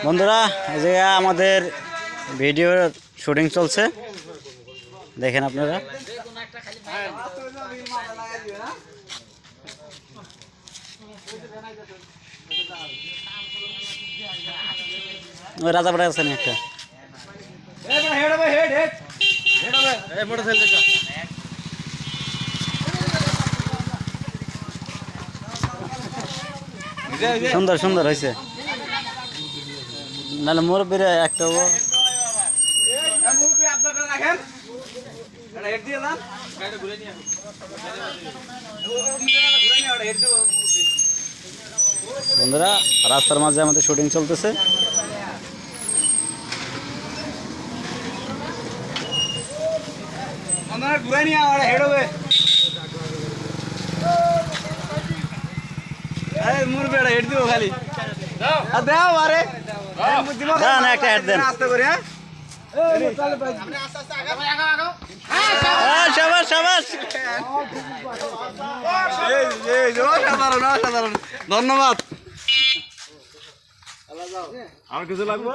বন্ধুরা এই যে আমাদের ভিডিওর শুটিং চলছে, দেখেন আপনারা। ওই রাজাপাড়া আছে না একটা সুন্দর সুন্দর হয়েছে, নাহলে মুরব্বীরা একটা বন্ধুরা রাস্তার মাঝে আমাদের শুটিং চলতেছে। একটা হেড দেন, ধন্যবাদ। আর কিছু লাগবে?